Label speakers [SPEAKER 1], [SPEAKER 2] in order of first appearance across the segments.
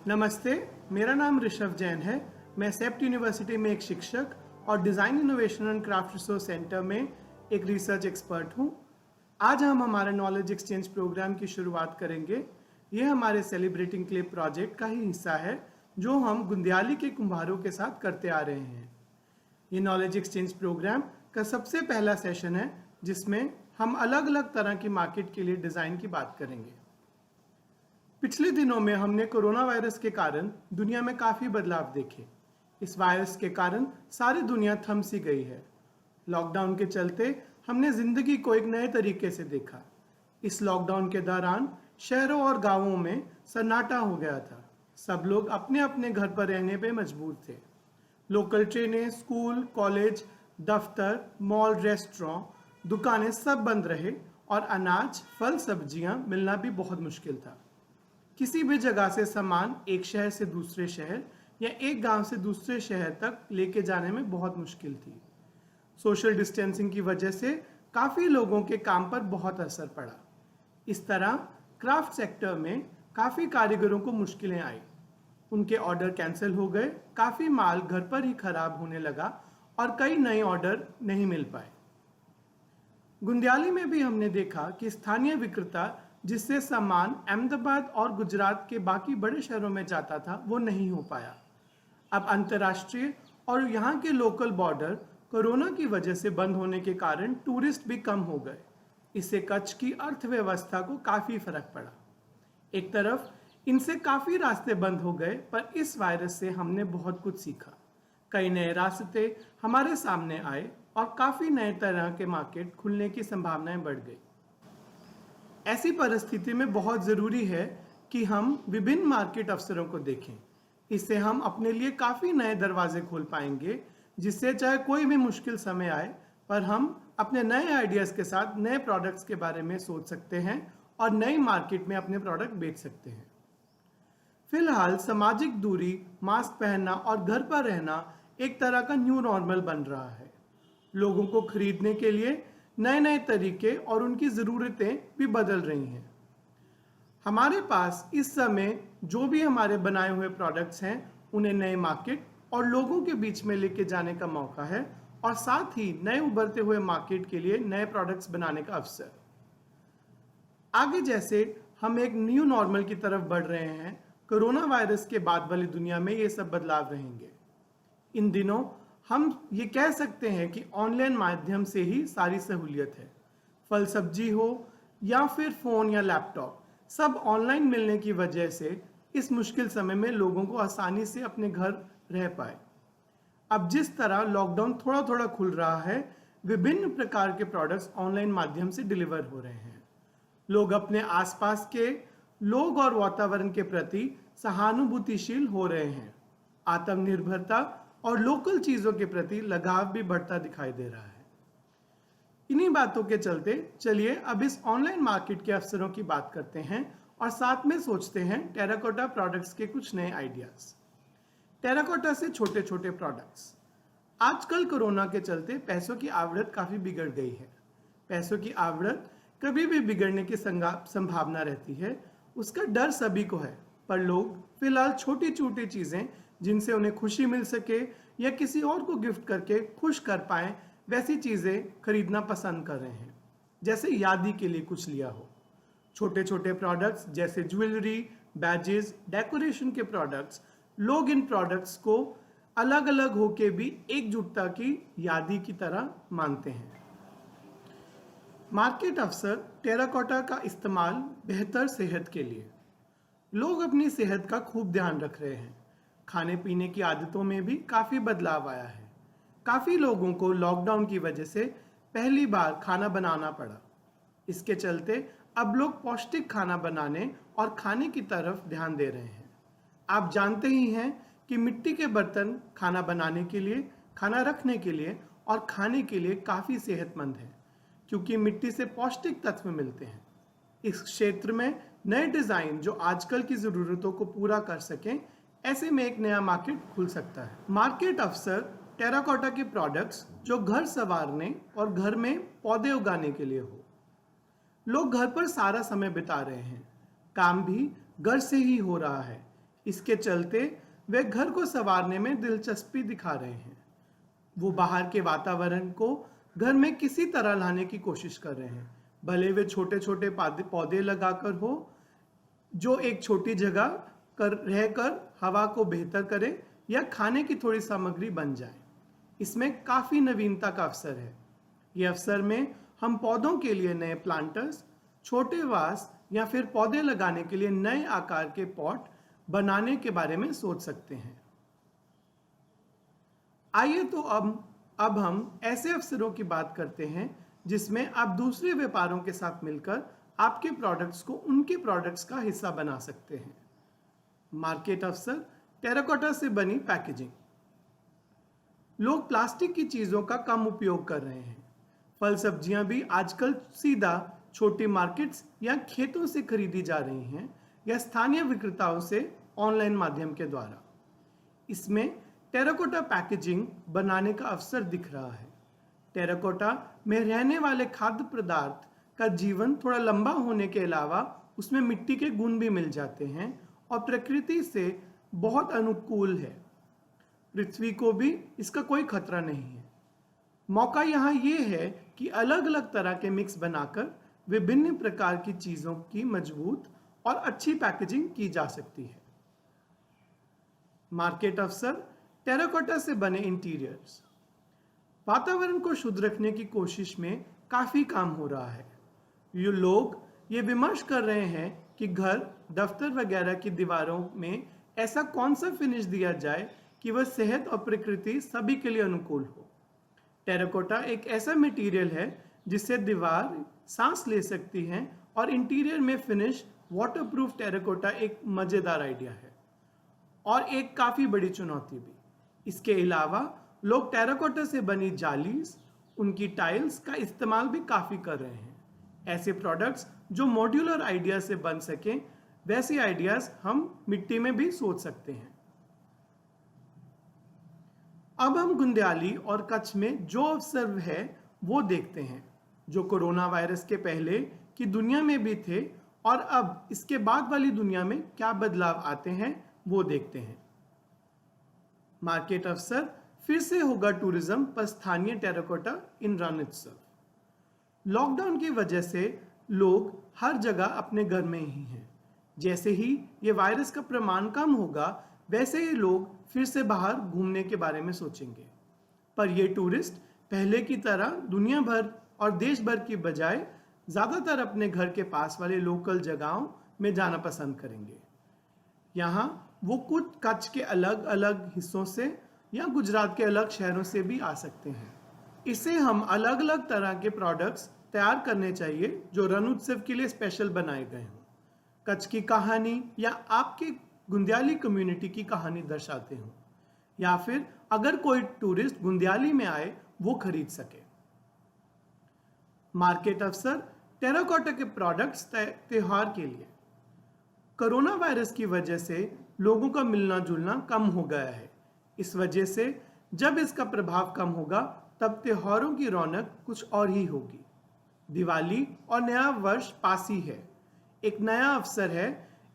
[SPEAKER 1] नमस्ते, मेरा नाम ऋषभ जैन है। मैं सेप्ट यूनिवर्सिटी में एक शिक्षक और design innovation and craft resource centre में एक रिसर्च एक्सपर्ट हूँ। आज हम हमारे नॉलेज एक्सचेंज प्रोग्राम की शुरुआत करेंगे। ये हमारे सेलिब्रेटिंग क्ले प्रोजेक्ट का ही हिस्सा है जो हम गुंदियाली के कुम्हारों के साथ करते आ रहे हैं। ये नॉलेज एक्सचेंज प्रोग्राम का सबसे पहला सेशन है जिसमें हम अलग अलग तरह की मार्केट के लिए डिज़ाइन की बात करेंगे। पिछले दिनों में हमने कोरोना वायरस के कारण दुनिया में काफ़ी बदलाव देखे। इस वायरस के कारण सारी दुनिया थम सी गई है। लॉकडाउन के चलते हमने ज़िंदगी को एक नए तरीके से देखा। इस लॉकडाउन के दौरान शहरों और गांवों में सन्नाटा हो गया था। सब लोग अपने अपने घर पर रहने पे मजबूर थे। लोकल ट्रेनें, स्कूल, कॉलेज, दफ्तर, मॉल, रेस्टोरेंट, दुकानें सब बंद रहे और अनाज, फल, सब्जियां मिलना भी बहुत मुश्किल था। किसी भी जगह से सामान एक शहर से दूसरे शहर या एक गांव से दूसरे शहर तक लेके जाने में बहुत मुश्किल थी। सोशल डिस्टेंसिंग की वजह से काफ़ी लोगों के काम पर बहुत असर पड़ा। इस तरह क्राफ्ट सेक्टर में काफ़ी कारीगरों को मुश्किलें आई। उनके ऑर्डर कैंसिल हो गए, काफ़ी माल घर पर ही खराब होने लगा और कई नए ऑर्डर नहीं मिल पाए। गुंदियाली में भी हमने देखा कि स्थानीय विक्रेता जिससे सामान अहमदाबाद और गुजरात के बाकी बड़े शहरों में जाता था वो नहीं हो पाया। अब अंतर्राष्ट्रीय और यहाँ के लोकल बॉर्डर कोरोना की वजह से बंद होने के कारण टूरिस्ट भी कम हो गए। इससे कच्छ की अर्थव्यवस्था को काफ़ी फर्क पड़ा। एक तरफ इनसे काफ़ी रास्ते बंद हो गए, पर इस वायरस से हमने बहुत कुछ सीखा। कई नए रास्ते हमारे सामने आए और काफ़ी नए तरह के मार्केट खुलने की संभावनाएं बढ़ गई। ऐसी परिस्थिति में बहुत ज़रूरी है कि हम विभिन्न मार्केट अवसरों को देखें। इससे हम अपने लिए काफ़ी नए दरवाजे खोल पाएंगे, जिससे चाहे कोई भी मुश्किल समय आए पर हम अपने नए आइडियाज़ के साथ नए प्रोडक्ट्स के बारे में सोच सकते हैं और नई मार्केट में अपने प्रोडक्ट बेच सकते हैं। फिलहाल सामाजिक दूरी, मास्क पहनना और घर पर रहना एक तरह का न्यू नॉर्मल बन रहा है। लोगों को खरीदने के लिए नए नए तरीके और उनकी ज़रूरतें भी बदल रही हैं। हमारे पास इस समय जो भी हमारे बनाए हुए प्रोडक्ट्स हैं उन्हें नए मार्केट और लोगों के बीच में लेके जाने का मौका है और साथ ही नए उभरते हुए मार्केट के लिए नए प्रोडक्ट्स बनाने का अवसर। आगे जैसे हम एक न्यू नॉर्मल की तरफ बढ़ रहे हैं, कोरोना वायरस के बाद वाली दुनिया में ये सब बदलाव रहेंगे। इन दिनों हम ये कह सकते हैं कि ऑनलाइन माध्यम से ही सारी सहूलियत है। फल सब्जी हो या फिर फ़ोन या लैपटॉप, सब ऑनलाइन मिलने की वजह से इस मुश्किल समय में लोगों को आसानी से अपने घर रह पाए। अब जिस तरह लॉकडाउन थोड़ा थोड़ा खुल रहा है, विभिन्न प्रकार के प्रोडक्ट्स ऑनलाइन माध्यम से डिलीवर हो रहे हैं। लोग अपने आसपास के लोग और वातावरण के प्रति सहानुभूतिशील हो रहे हैं। आत्मनिर्भरता और लोकल चीज़ों के प्रति लगाव भी बढ़ता दिखाई दे रहा है। इन्हीं बातों के चलते चलिए अब इस ऑनलाइन मार्केट के अवसरों की बात करते हैं और साथ में सोचते हैं टेराकोटा प्रोडक्ट्स के कुछ नए आइडियाज़। टेराकोटा से छोटे छोटे प्रोडक्ट्स। आजकल कोरोना के चलते पैसों की आवड़त काफ़ी बिगड़ गई है। पैसों की आवड़त कभी भी बिगड़ने की संभावना रहती है, उसका डर सभी को है, पर लोग फिलहाल छोटी छोटी चीज़ें जिनसे उन्हें खुशी मिल सके या किसी और को गिफ्ट करके खुश कर पाएं, वैसी चीज़ें खरीदना पसंद कर रहे हैं। जैसे यादी के लिए कुछ लिया हो। छोटे छोटे प्रोडक्ट्स जैसे ज्वेलरी, बैजेस, डेकोरेशन के प्रोडक्ट्स, लोग इन प्रोडक्ट्स को अलग अलग होके भी एकजुटता की यादी की तरह मानते हैं। मार्केट अवसर टेराकोटा का इस्तेमाल बेहतर सेहत के लिए। लोग अपनी सेहत का खूब ध्यान रख रहे हैं। खाने पीने की आदतों में भी काफ़ी बदलाव आया है। काफ़ी लोगों को लॉकडाउन की वजह से पहली बार खाना बनाना पड़ा। इसके चलते अब लोग पौष्टिक खाना बनाने और खाने की तरफ ध्यान दे रहे हैं। आप जानते ही हैं कि मिट्टी के बर्तन खाना बनाने के लिए, खाना रखने के लिए और खाने के लिए काफ़ी सेहतमंद है, क्योंकि मिट्टी से पौष्टिक तत्व मिलते हैं। इस क्षेत्र में नए डिज़ाइन जो आजकल की ज़रूरतों को पूरा कर सकें, ऐसे में एक नया मार्केट खुल सकता है। मार्केट अवसर टेराकोटा के प्रोडक्ट्स जो घर संवारने और घर में पौधे उगाने के लिए हो। लोग घर पर सारा समय बिता रहे हैं, काम भी घर से ही हो रहा है। इसके चलते वे घर को संवारने में दिलचस्पी दिखा रहे हैं। वो बाहर के वातावरण को घर में किसी तरह लाने की कोशिश कर रहे हैं, भले वे छोटे छोटे पौधे लगाकर हो जो एक छोटी जगह कर रहकर हवा को बेहतर करे या खाने की थोड़ी सामग्री बन जाए। इसमें काफी नवीनता का अवसर है। ये अवसर में हम पौधों के लिए नए प्लांटर्स, छोटे वास या फिर पौधे लगाने के लिए नए आकार के पॉट बनाने के बारे में सोच सकते हैं। आइए तो अब हम ऐसे अवसरों की बात करते हैं जिसमें आप दूसरे व्यापारों के साथ मिलकर आपके प्रोडक्ट्स को उनके प्रोडक्ट्स का हिस्सा बना सकते हैं। मार्केट अवसर, टेराकोटा से बनी पैकेजिंग। लोग प्लास्टिक की चीजों का कम उपयोग कर रहे हैं। फल सब्जियां भी आजकल सीधा छोटी मार्केट्स या खेतों से खरीदी जा रही हैं या स्थानीय विक्रेताओं से ऑनलाइन माध्यम के द्वारा। इसमें टेराकोटा पैकेजिंग बनाने का अवसर दिख रहा है। टेराकोटा में रहने वाले खाद्य पदार्थ का जीवन थोड़ा लंबा होने के अलावा उसमें मिट्टी के गुण भी मिल जाते हैं और प्रकृति से बहुत अनुकूल है। पृथ्वी को भी इसका कोई खतरा नहीं है। मौका यहाँ ये है कि अलग अलग तरह के मिक्स बनाकर विभिन्न प्रकार की चीजों की मजबूत और अच्छी पैकेजिंग की जा सकती है। मार्केट अवसर, टेराकोटा से बने इंटीरियर्स। वातावरण को शुद्ध रखने की कोशिश में काफी काम हो रहा है। लोग ये विमर्श कर रहे हैं कि घर, दफ्तर वगैरह की दीवारों में ऐसा कौन सा फिनिश दिया जाए कि वह सेहत और प्रकृति सभी के लिए अनुकूल हो। टेराकोटा एक ऐसा मटेरियल है जिससे दीवार सांस ले सकती है और इंटीरियर में फिनिश वाटरप्रूफ टेराकोटा एक मजेदार आइडिया है और एक काफी बड़ी चुनौती भी। इसके अलावा लोग टेराकोटा से बनी जालीज, उनकी टाइल्स का इस्तेमाल भी काफी कर रहे हैं। ऐसे प्रोडक्ट्स जो मॉड्यूलर आइडिया से बन सकें, वैसे आइडियाज हम मिट्टी में भी सोच सकते हैं। अब हम गुंदियाली और कच्छ में जो अवसर है वो देखते हैं, जो कोरोना वायरस के पहले की दुनिया में भी थे और अब इसके बाद वाली दुनिया में क्या बदलाव आते हैं वो देखते हैं। मार्केट अवसर, फिर से होगा टूरिज्म पर स्थानीय टेराकोटा इन रणोत्सव। लॉकडाउन की वजह से लोग हर जगह अपने घर में ही हैं। जैसे ही ये वायरस का प्रमाण कम होगा, वैसे ही लोग फिर से बाहर घूमने के बारे में सोचेंगे। पर ये टूरिस्ट पहले की तरह दुनिया भर और देश भर की बजाय ज़्यादातर अपने घर के पास वाले लोकल जगहों में जाना पसंद करेंगे। यहाँ वो कुछ कच्छ के अलग अलग हिस्सों से या गुजरात के अलग शहरों से भी आ सकते हैं। इसे हम अलग अलग तरह के प्रोडक्ट्स तैयार करने चाहिए जो रण उत्सव के लिए स्पेशल बनाए गए हों, कच्छ की कहानी या आपके गुंदियाली कम्युनिटी की कहानी दर्शाते हों, या फिर अगर कोई टूरिस्ट गुंदियाली में आए वो खरीद सके। मार्केट अवसर, टेराकोटा के प्रोडक्ट्स त्योहार के लिए। कोरोना वायरस की वजह से लोगों का मिलना जुलना कम हो गया है। इस वजह से जब इसका प्रभाव कम होगा तब त्योहारों की रौनक कुछ और ही होगी। दिवाली और नया वर्ष पास ही है। एक नया अवसर है।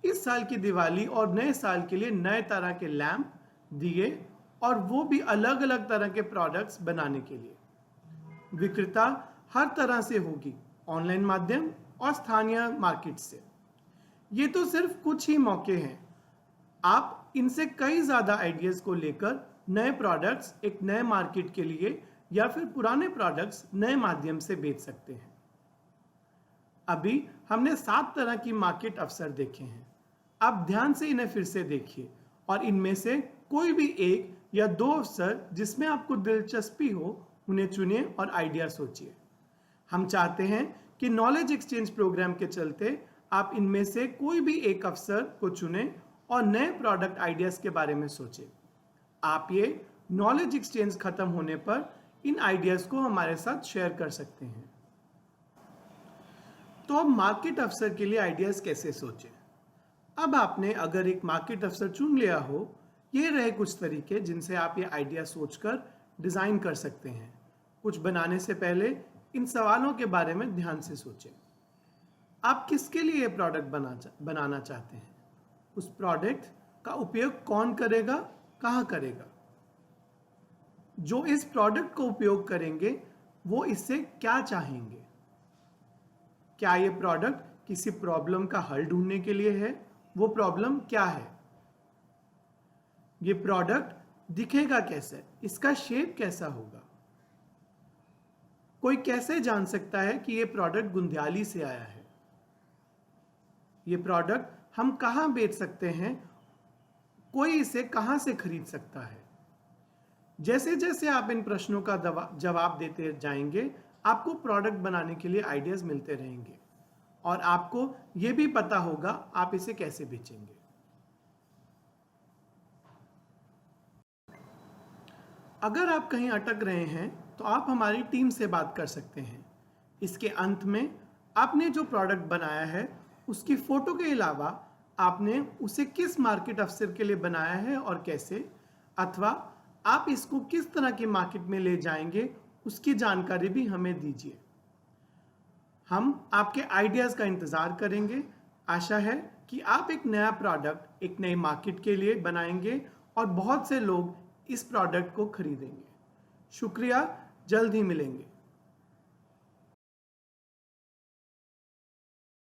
[SPEAKER 1] इस साल की दिवाली और नए साल के लिए नए तरह के लैंप, दिए और वो भी अलग अलग तरह के प्रोडक्ट्स बनाने के लिए। विक्रेता हर तरह से होगी, ऑनलाइन माध्यम और स्थानीय मार्केट से। ये तो सिर्फ कुछ ही मौके हैं। आप इनसे कई ज्यादा आइडियाज को लेकर नए प्रोडक्ट्स एक नए मार्केट के लिए या फिर पुराने प्रोडक्ट्स नए माध्यम से बेच सकते हैं। अभी हमने 7 तरह की मार्केट अवसर देखे हैं। आप ध्यान से इन्हें फिर से देखिए और इनमें से कोई भी एक या 2 अवसर जिसमें आपको दिलचस्पी हो उन्हें चुनिए और आइडिया सोचिए। हम चाहते हैं कि नॉलेज एक्सचेंज प्रोग्राम के चलते आप इनमें से कोई भी एक अवसर को चुनें और नए प्रोडक्ट आइडियाज के बारे में सोचें। आप ये नॉलेज एक्सचेंज खत्म होने पर इन आइडियाज को हमारे साथ शेयर कर सकते हैं। तो अब मार्केट अवसर के लिए आइडियाज कैसे सोचें? अब आपने अगर एक मार्केट अवसर चुन लिया हो, ये रहे कुछ तरीके जिनसे आप ये आइडिया सोचकर डिजाइन कर सकते हैं। कुछ बनाने से पहले इन सवालों के बारे में ध्यान से सोचें। आप किसके लिए ये प्रोडक्ट बनाना चाहते हैं? उस प्रोडक्ट का उपयोग कौन करेगा, कहाँ करेगा। जो इस प्रोडक्ट को उपयोग करेंगे वो इससे क्या चाहेंगे। क्या ये प्रोडक्ट किसी प्रॉब्लम का हल ढूंढने के लिए है, वो प्रॉब्लम क्या है। ये प्रोडक्ट दिखेगा कैसे, इसका शेप कैसा होगा। कोई कैसे जान सकता है कि ये प्रोडक्ट गुंदियाली से आया है। ये प्रोडक्ट हम कहाँ बेच सकते हैं, कोई इसे कहाँ से खरीद सकता है। जैसे जैसे आप इन प्रश्नों का जवाब देते जाएंगे, आपको प्रोडक्ट बनाने के लिए आइडियाज मिलते रहेंगे और आपको यह भी पता होगा आप इसे कैसे बेचेंगे। अगर आप कहीं अटक रहे हैं तो आप हमारी टीम से बात कर सकते हैं। इसके अंत में आपने जो प्रोडक्ट बनाया है उसकी फोटो के अलावा आपने उसे किस मार्केट अवसर के लिए बनाया है और कैसे, अथवा आप इसको किस तरह के मार्केट में ले जाएंगे उसकी जानकारी भी हमें दीजिए। हम आपके आइडियाज का इंतजार करेंगे। आशा है कि आप एक नया प्रोडक्ट एक नई मार्केट के लिए बनाएंगे और बहुत से लोग इस प्रोडक्ट को खरीदेंगे। शुक्रिया, जल्द ही मिलेंगे।